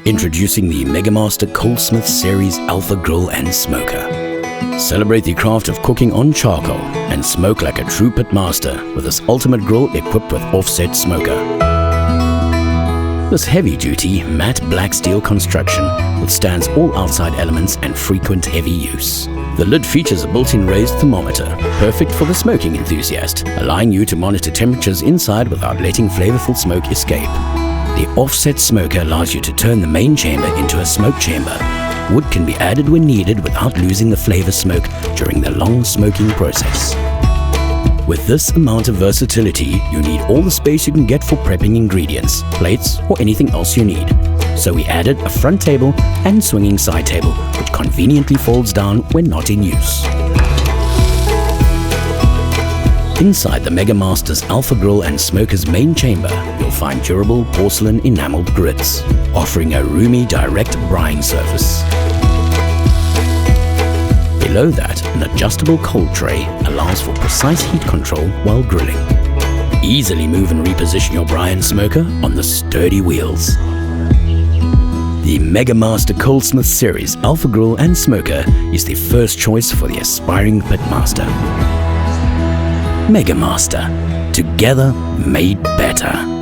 Introducing the Megamaster Coldsmith Series Alpha Grill and Smoker. Celebrate the craft of cooking on charcoal and smoke like a true pit master with this ultimate grill equipped with offset smoker. This heavy-duty matte black steel construction withstands all outside elements and frequent heavy use. The lid features a built-in raised thermometer, perfect for the smoking enthusiast, allowing you to monitor temperatures inside without letting flavorful smoke escape. The offset smoker allows you to turn the main chamber into a smoke chamber. Wood can be added when needed without losing the flavor smoke during the long smoking process. With this amount of versatility, you need all the space you can get for prepping ingredients, plates, or anything else you need. So we added a front table and swinging side table, which conveniently folds down when not in use. Inside the Megamaster's Alpha Grill and Smoker's main chamber, you'll find durable porcelain enameled grids, offering a roomy direct braaiing surface. Below that, an adjustable cold tray allows for precise heat control while grilling. Easily move and reposition your braai smoker on the sturdy wheels. The Megamaster Coldsmith Series Alpha Grill and Smoker is the first choice for the aspiring pitmaster. Megamaster, together made better.